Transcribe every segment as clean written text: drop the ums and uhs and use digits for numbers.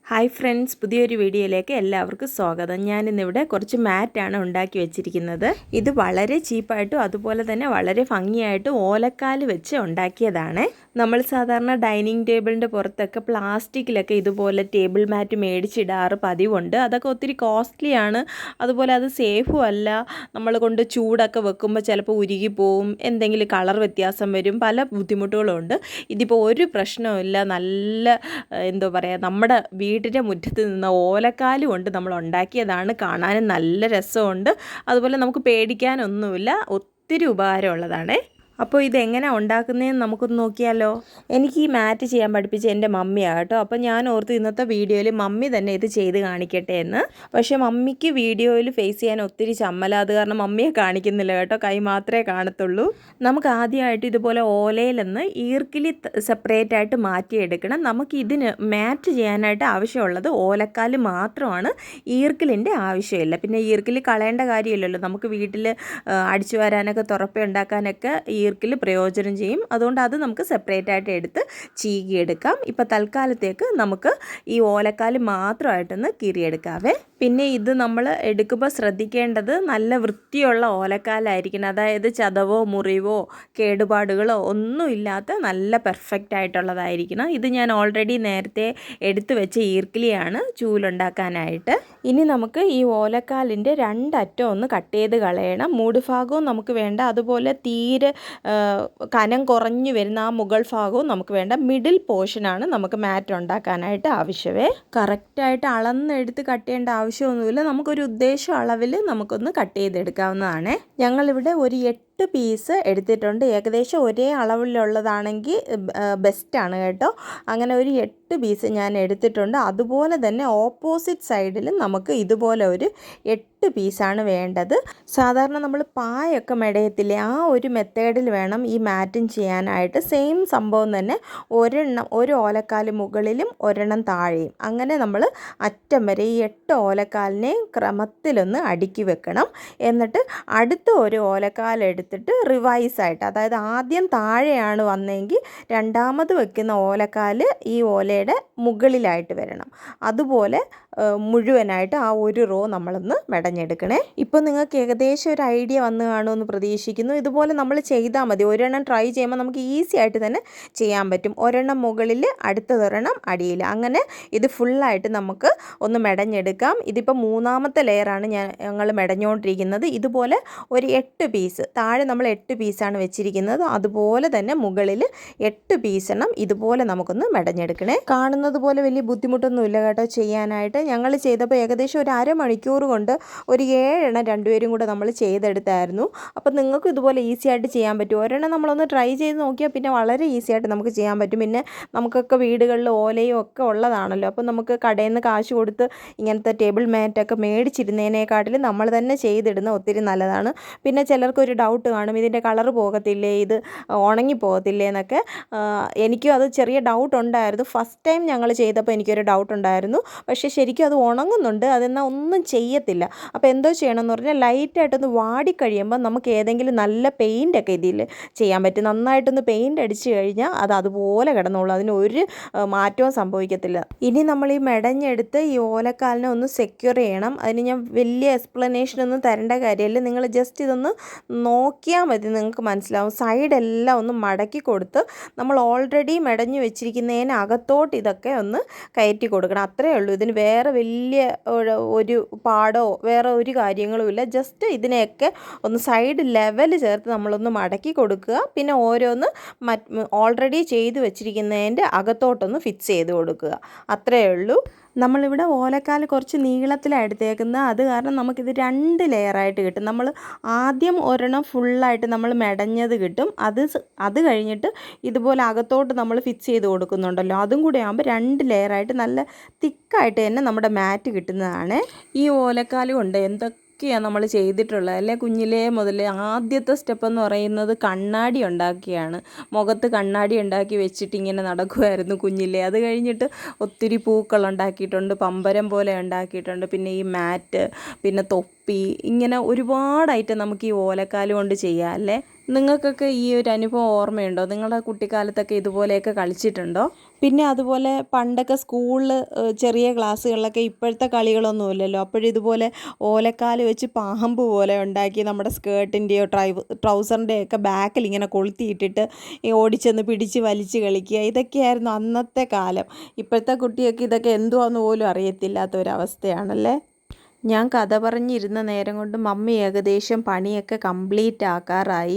Hi friends, പുതിയൊരു വീഡിയോയിലേക്ക് എല്ലാവർക്കും സ്വാഗതം. ഞാനിന്നിവിടെ കുറച്ച് മാറ്റാണ് ഉണ്ടാക്കി വെച്ചിരിക്കുന്നത്. ഇത് വളരെ ചീപ്പായിട്ടും അതുപോലെ തന്നെ വളരെ ഭംഗിയായിട്ടും ഓലക്കാൽ വെച്ച് ഉണ്ടാക്കിയതാണ്. നമ്മൾ സാധാരണ ഡൈനിങ് ടേബിളിൻ്റെ പുറത്തൊക്കെ പ്ലാസ്റ്റിക്കിലൊക്കെ ഇതുപോലെ ടേബിൾ മാറ്റ് മേടിച്ചിടാറ് പതിവുണ്ട്. അതൊക്കെ ഒത്തിരി കോസ്റ്റ്ലിയാണ്, അതുപോലെ അത് സേഫും അല്ല. നമ്മൾ കൊണ്ട് ചൂടൊക്കെ വെക്കുമ്പോൾ ചിലപ്പോൾ ഉരുകിപ്പോവും, എന്തെങ്കിലും കളർ വ്യത്യാസം വരും, പല ബുദ്ധിമുട്ടുകളുണ്ട്. ഇതിപ്പോൾ ഒരു പ്രശ്നവുമില്ല. നല്ല എന്തോ പറയുക, നമ്മുടെ വീടിൻ്റെ മുറ്റത്ത് നിന്ന് ഓലക്കാല് കൊണ്ട് നമ്മൾ ഉണ്ടാക്കിയതാണ്. കാണാനും നല്ല രസമുണ്ട്, അതുപോലെ നമുക്ക് പേടിക്കാനൊന്നുമില്ല, ഒത്തിരി ഉപകാരമുള്ളതാണ്. അപ്പോൾ ഇതെങ്ങനെ ഉണ്ടാക്കുന്നതെന്ന് നമുക്കൊന്ന് നോക്കിയാലോ. എനിക്ക് ഈ മാറ്റ് ചെയ്യാൻ പഠിപ്പിച്ച എൻ്റെ മമ്മിയാണ് കേട്ടോ. അപ്പോൾ ഞാൻ ഓർത്ത് ഇന്നത്തെ വീഡിയോയിൽ മമ്മി തന്നെ ഇത് ചെയ്ത് കാണിക്കട്ടെ എന്ന്. പക്ഷേ മമ്മിക്ക് വീഡിയോയിൽ ഫേസ് ചെയ്യാൻ ഒത്തിരി ചമ്മല, അത് കാരണം മമ്മിയെ കാണിക്കുന്നില്ല കേട്ടോ, കൈ മാത്രമേ കാണത്തുള്ളൂ. നമുക്ക് ആദ്യമായിട്ട് ഇതുപോലെ ഓലയിൽ നിന്ന് ഈർക്കിലി സെപ്പറേറ്റ് ആയിട്ട് മാറ്റിയെടുക്കണം. നമുക്ക് ഇതിന് മാറ്റ് ചെയ്യാനായിട്ട് ആവശ്യമുള്ളത് ഓലക്കാല് മാത്രമാണ്, ഈർക്കിലിൻ്റെ ആവശ്യമില്ല. പിന്നെ ഈർക്കിലി കളയേണ്ട കാര്യമില്ലല്ലോ, നമുക്ക് വീട്ടിൽ അടിച്ചു വരാനൊക്കെ തുറപ്പ ഉണ്ടാക്കാനൊക്കെ ഈർക്കിൽ പ്രയോജനം ചെയ്യും. അതുകൊണ്ട് അത് നമുക്ക് സെപ്പറേറ്റ് ആയിട്ട് എടുത്ത് ചീകിയെടുക്കാം. ഇപ്പോൾ തൽക്കാലത്തേക്ക് നമുക്ക് ഈ ഓലക്കാല് മാത്രമായിട്ടൊന്ന് കീറിയെടുക്കാവേ. പിന്നെ ഇത് നമ്മൾ എടുക്കുമ്പോൾ ശ്രദ്ധിക്കേണ്ടത് നല്ല വൃത്തിയുള്ള ഓലക്കാലായിരിക്കണം. അതായത് ചതവോ മുറിവോ കേടുപാടുകളോ ഒന്നുമില്ലാത്ത നല്ല പെർഫെക്റ്റ് ആയിട്ടുള്ളതായിരിക്കണം. ഇത് ഞാൻ ഓൾറെഡി നേരത്തെ എടുത്തു വെച്ച ഈർക്കിലിയാണ് ചൂലുണ്ടാക്കാനായിട്ട്. ഇനി നമുക്ക് ഈ ഓലക്കാലിൻ്റെ രണ്ടറ്റം ഒന്ന് കട്ട് ചെയ്ത് കളയണം. മൂടുഭാഗവും നമുക്ക് വേണ്ട, അതുപോലെ തീരെ കനം കുറഞ്ഞു വരുന്ന ആ മുകൾ ഭാഗവും നമുക്ക് വേണ്ട. മിഡിൽ പോർഷനാണ് നമുക്ക് മാറ്റ് ഉണ്ടാക്കാനായിട്ട് ആവശ്യമേ. കറക്റ്റായിട്ട് അളന്നെടുത്ത് കട്ട് ചെയ്യേണ്ട ആവശ്യമൊന്നുമില്ല, നമുക്കൊരു ഉദ്ദേശ അളവിൽ നമുക്കൊന്ന് കട്ട് ചെയ്തെടുക്കാവുന്നതാണ്. ഞങ്ങളിവിടെ ഒരു 8 പീസ് എടുത്തിട്ടുണ്ട്. ഏകദേശം ഒരേ അളവിലുള്ളതാണെങ്കിൽ ബെസ്റ്റാണ് കേട്ടോ. അങ്ങനെ ഒരു 8 പീസ് ഞാൻ എടുത്തിട്ടുണ്ട്. അതുപോലെ തന്നെ ഓപ്പോസിറ്റ് സൈഡിൽ നമുക്ക് ഇതുപോലെ ഒരു 8 പീസാണ് വേണ്ടത്. സാധാരണ നമ്മൾ പായൊക്കെ മെടയത്തില്ലേ, ആ ഒരു മെത്തേഡിൽ വേണം ഈ മാറ്റും ചെയ്യാനായിട്ട്. സെയിം സംഭവം തന്നെ, ഒരു ഓലക്കാല് മുകളിലും ഒരെണ്ണം താഴെയും, അങ്ങനെ നമ്മൾ അറ്റം വരെ ഈ 8 ഓലക്കാലിനെ ക്രമത്തിലൊന്ന് അടുക്കി വെക്കണം. എന്നിട്ട് അടുത്ത ഒരു ഓലക്കാലെടുത്തിട്ട് റിവൈസ് ആയിട്ട്, അതായത് ആദ്യം താഴെയാണ് വന്നെങ്കിൽ രണ്ടാമത് വെക്കുന്ന ഓലക്കാല് ഈ ഓലയുടെ മുകളിലായിട്ട് വരണം. അതുപോലെ മുഴുവനായിട്ട് ആ ഒരു റോ നമ്മളൊന്ന് മെടഞ്ഞെടുക്കണേ. ഇപ്പോൾ നിങ്ങൾക്ക് ഏകദേശം ഒരു ഐഡിയ വന്ന് കാണുമെന്ന് പ്രതീക്ഷിക്കുന്നു. ഇതുപോലെ നമ്മൾ ചെയ്താൽ മതി. ഒരെണ്ണം ട്രൈ ചെയ്യുമ്പോൾ നമുക്ക് ഈസി ആയിട്ട് തന്നെ ചെയ്യാൻ പറ്റും. ഒരെണ്ണം മുകളിൽ, അടുത്തതൊരെണ്ണം അടിയിൽ, അങ്ങനെ ഇത് ഫുള്ളായിട്ട് നമുക്ക് ഒന്ന് മെടഞ്ഞെടുക്കാം. ഇതിപ്പോൾ 3ാമത്തെ ലെയറാണ് ഞങ്ങൾ മെടഞ്ഞുകൊണ്ടിരിക്കുന്നത്. ഇതുപോലെ ഒരു 8 പീസ്, താഴെ നമ്മൾ 8 പീസാണ് വെച്ചിരിക്കുന്നത്, അതുപോലെ തന്നെ മുകളിൽ 8 പീസെണ്ണം ഇതുപോലെ നമുക്കൊന്ന് മെടഞ്ഞെടുക്കണേ. കാണുന്നത് പോലെ വലിയ ബുദ്ധിമുട്ടൊന്നുമില്ല കേട്ടോ ചെയ്യാനായിട്ട്. ഞങ്ങൾ ചെയ്തപ്പോൾ ഏകദേശം ഒരു അരമണിക്കൂർ കൊണ്ട് ഒരു 7 എണ്ണം രണ്ടുപേരും കൂടെ നമ്മൾ ചെയ്തെടുത്തായിരുന്നു. അപ്പോൾ നിങ്ങൾക്കും ഇതുപോലെ ഈസി ആയിട്ട് ചെയ്യാൻ പറ്റും. ഒരെണ്ണം നമ്മളൊന്ന് ട്രൈ ചെയ്ത് നോക്കിയാൽ പിന്നെ വളരെ ഈസി ആയിട്ട് നമുക്ക് ചെയ്യാൻ പറ്റും. പിന്നെ നമുക്കൊക്കെ വീടുകളിൽ ഓലയും ഒക്കെ ഉള്ളതാണല്ലോ, അപ്പോൾ നമുക്ക് കടയിൽ നിന്ന് കാശ് കൊടുത്ത് ഇങ്ങനത്തെ ടേബിൾ മാറ്റൊക്കെ മേടിച്ചിരുന്നതിനേക്കാട്ടിലും നമ്മൾ തന്നെ ചെയ്തിടുന്ന ഒത്തിരി നല്ലതാണ്. പിന്നെ ചിലർക്കൊരു ഡൗട്ട് കാണും, ഇതിൻ്റെ കളറ് പോകത്തില്ലേ, ഇത് ഉണങ്ങി പോകത്തില്ലേ എന്നൊക്കെ. എനിക്കും അത് ചെറിയ ഡൗട്ട് ഉണ്ടായിരുന്നു. ഫസ്റ്റ് ടൈം ഞങ്ങൾ ചെയ്തപ്പോൾ എനിക്കൊരു ഡൗട്ട് ഉണ്ടായിരുന്നു. പക്ഷേ ശരിക്കും അത് ഉണങ്ങുന്നുണ്ട്, അതെന്നാൽ ഒന്നും ചെയ്യത്തില്ല. അപ്പോൾ എന്തോ ചെയ്യണമെന്ന് പറഞ്ഞാൽ ലൈറ്റായിട്ടൊന്ന് വാടിക്കഴിയുമ്പോൾ നമുക്ക് ഏതെങ്കിലും നല്ല പെയിൻ്റൊക്കെ ഇതിൽ ചെയ്യാൻ പറ്റും. നന്നായിട്ടൊന്ന് പെയിൻ്റ് അടിച്ച് കഴിഞ്ഞാൽ അത് അതുപോലെ കിടന്നോളൂ, അതിനൊരു മാറ്റവും സംഭവിക്കത്തില്ല. ഇനി നമ്മൾ ഈ മെടഞ്ഞെടുത്ത് ഈ ഓലക്കാലിനെ ഒന്ന് സെക്യൂർ ചെയ്യണം. അതിന് ഞാൻ വലിയ എക്സ്പ്ലനേഷനൊന്നും തരേണ്ട കാര്യമില്ല, നിങ്ങൾ ജസ്റ്റ് ഇതൊന്ന് നോക്കിയാൽ മതി, നിങ്ങൾക്ക് മനസ്സിലാവും. സൈഡെല്ലാം ഒന്ന് മടക്കി കൊടുത്ത് നമ്മൾ ഓൾറെഡി മെടഞ്ഞു വെച്ചിരിക്കുന്നതിനകത്തോട്ട് ഇതൊക്കെ ഒന്ന് കയറ്റി കൊടുക്കണം. അത്രയേ ഉള്ളൂ. ഇതിന് വേറെ വലിയ ഒരു പാടോ വേറെ ഒരു കാര്യങ്ങളുമില്ല. ജസ്റ്റ് ഇതിനെയൊക്കെ ഒന്ന് സൈഡ് ലെവൽ ചേർത്ത് നമ്മളൊന്ന് മടക്കി കൊടുക്കുക. പിന്നെ ഓരോന്ന് ഓൾറെഡി ചെയ്ത് വെച്ചിരിക്കുന്നതിൻ്റെ അകത്തോട്ടൊന്ന് ഫിക്സ് ചെയ്ത് കൊടുക്കുക. അത്രയേ ഉള്ളൂ. നമ്മളിവിടെ ഓലക്കാൽ കുറച്ച് നീളത്തിലാണ് എടുത്തേക്കുന്നത്, അത് കാരണം നമുക്കിത് 2 ലെയറായിട്ട് കിട്ടും. നമ്മൾ ആദ്യം ഒരെണ്ണം ഫുള്ളായിട്ട് നമ്മൾ മെടഞ്ഞത് കിട്ടും, അത് കഴിഞ്ഞിട്ട് ഇതുപോലെ അകത്തോട്ട് നമ്മൾ ഫിക്സ് ചെയ്ത് കൊടുക്കുന്നുണ്ടല്ലോ, അതും കൂടെ ആകുമ്പോൾ 2 ലെയറായിട്ട് നല്ല തിക്കായിട്ട് തന്നെ നമ്മുടെ മാറ്റ് കിട്ടുന്നതാണ്. ഈ ഓലക്കാൽ കൊണ്ട് ഒക്കെയാണ് നമ്മൾ ചെയ്തിട്ടുള്ളത് അല്ലേ. കുഞ്ഞിലേ മുതൽ ആദ്യത്തെ സ്റ്റെപ്പ് എന്ന് പറയുന്നത് കണ്ണാടി ഉണ്ടാക്കിയാണ്. മുഖത്ത് കണ്ണാടി ഉണ്ടാക്കി വെച്ചിട്ട് ഇങ്ങനെ നടക്കുമായിരുന്നു കുഞ്ഞിലേ. അത് കഴിഞ്ഞിട്ട് ഒത്തിരി പൂക്കൾ ഉണ്ടാക്കിയിട്ടുണ്ട്, പമ്പരം പോലെ ഉണ്ടാക്കിയിട്ടുണ്ട്, പിന്നെ ഈ മാറ്റ്, പിന്നെ തൊപ്പി, ഇങ്ങനെ ഒരുപാട് ഐറ്റം നമുക്ക് ഈ ഓലക്കാല് കൊണ്ട് ചെയ്യാം അല്ലേ. നിങ്ങൾക്കൊക്കെ ഈ ഒരു അനുഭവം ഓർമ്മയുണ്ടോ? നിങ്ങളുടെ കുട്ടിക്കാലത്തൊക്കെ ഇതുപോലെയൊക്കെ കളിച്ചിട്ടുണ്ടോ? പിന്നെ അതുപോലെ പണ്ടൊക്കെ സ്കൂളിൽ ചെറിയ ക്ലാസ്സുകളിലൊക്കെ ഇപ്പോഴത്തെ കളികളൊന്നുമില്ലല്ലോ. അപ്പോഴിതുപോലെ ഓലക്കാല് വെച്ച് പാമ്പ് പോലെ ഉണ്ടാക്കി നമ്മുടെ സ്കേർട്ടിൻ്റെയോ ട്രൗസറിൻ്റെയൊക്കെ ബാക്കിൽ ഇങ്ങനെ കൊളുത്തിയിട്ടിട്ട് ഓടിച്ചെന്ന് പിടിച്ച് വലിച്ച് കളിക്കുക. ഇതൊക്കെയായിരുന്നു അന്നത്തെ കാലം. ഇപ്പോഴത്തെ കുട്ടിയൊക്കെ ഇതൊക്കെ എന്തുവാന്ന് പോലും അറിയത്തില്ലാത്ത ഒരവസ്ഥയാണല്ലേ. ഞാൻ കഥ പറഞ്ഞിരുന്ന നേരം കൊണ്ട് മമ്മി ഏകദേശം പണിയൊക്കെ കംപ്ലീറ്റ് ആക്കാറായി,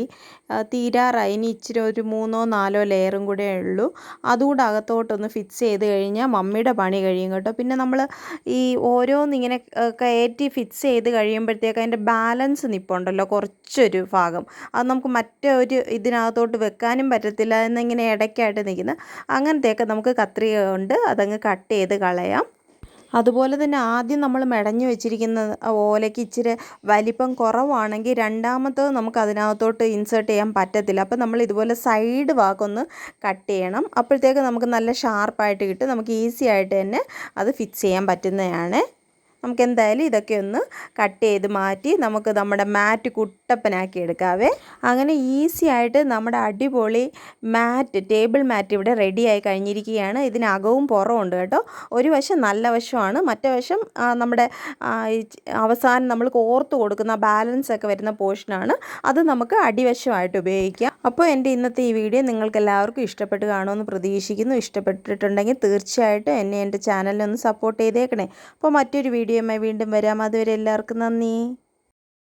തീരാറായി. ഇനി ഇച്ചിരി ഒരു 3 4 ലെയറും കൂടെ ഉള്ളൂ. അതുകൂടെ അകത്തോട്ടൊന്ന് ഫിക്സ് ചെയ്ത് കഴിഞ്ഞാൽ മമ്മിയുടെ പണി കഴിയും കേട്ടോ. പിന്നെ നമ്മൾ ഈ ഓരോന്നിങ്ങനെ കയറ്റി ഫിക്സ് ചെയ്ത് കഴിയുമ്പോഴത്തേക്ക് അതിൻ്റെ ബാലൻസ് നിൽപ്പുണ്ടല്ലോ കുറച്ചൊരു ഭാഗം, അത് നമുക്ക് മറ്റൊരു ഇതിനകത്തോട്ട് വെക്കാനും പറ്റത്തില്ല, എന്നിങ്ങനെ ഇടയ്ക്കായിട്ട് നിൽക്കുന്ന അങ്ങനത്തെയൊക്കെ നമുക്ക് കത്രിക കൊണ്ട് അതങ്ങ് കട്ട് ചെയ്ത് കളയാം. അതുപോലെ തന്നെ ആദ്യം നമ്മൾ മെടഞ്ഞു വെച്ചിരിക്കുന്ന ഓലയ്ക്ക് ഇച്ചിരി വലിപ്പം കുറവാണെങ്കിൽ രണ്ടാമത്തത് നമുക്ക് അതിനകത്തോട്ട് ഇൻസേർട്ട് ചെയ്യാൻ പറ്റത്തില്ല. അപ്പോൾ നമ്മൾ ഇതുപോലെ സൈഡ് ഭാഗമൊന്ന് കട്ട് ചെയ്യണം. അപ്പോഴത്തേക്ക് നമുക്ക് നല്ല ഷാർപ്പായിട്ട് കിട്ടും. നമുക്ക് ഈസി ആയിട്ട് തന്നെ അത് ഫിക്സ് ചെയ്യാൻ പറ്റുന്നതാണ്. നമുക്ക് എന്തായാലും ഇതൊക്കെ ഒന്ന് കട്ട് ചെയ്ത് മാറ്റി നമുക്ക് നമ്മുടെ മാറ്റ് കുട്ടപ്പനാക്കി എടുക്കാവേ. അങ്ങനെ ഈസി ആയിട്ട് നമ്മുടെ അടിപൊളി ടേബിൾ മാറ്റ് ഇവിടെ റെഡിയായി കഴിഞ്ഞിരിക്കുകയാണ്. ഇതിനകവും പുറവും ഉണ്ട് കേട്ടോ. ഒരു വശം നല്ല വശമാണ്, മറ്റേ വശം നമ്മുടെ അവസാനം നമ്മൾ കോർത്ത് കൊടുക്കുന്ന ബാലൻസ് ഒക്കെ വരുന്ന പോർഷനാണ്. അത് നമുക്ക് അടിവശമായിട്ട് ഉപയോഗിക്കാം. അപ്പോൾ എൻ്റെ ഇന്നത്തെ ഈ വീഡിയോ നിങ്ങൾക്ക് എല്ലാവർക്കും ഇഷ്ടപ്പെട്ട് കാണുമെന്ന് പ്രതീക്ഷിക്കുന്നു. ഇഷ്ടപ്പെട്ടിട്ടുണ്ടെങ്കിൽ തീർച്ചയായിട്ടും എന്നെ എൻ്റെ ചാനലിനൊന്ന് സപ്പോർട്ട് ചെയ്തേക്കണേ. അപ്പോൾ മറ്റൊരു വീഡിയോയുമായി വീണ്ടും വരാം. അതുവരെ എല്ലാവർക്കും നന്ദി.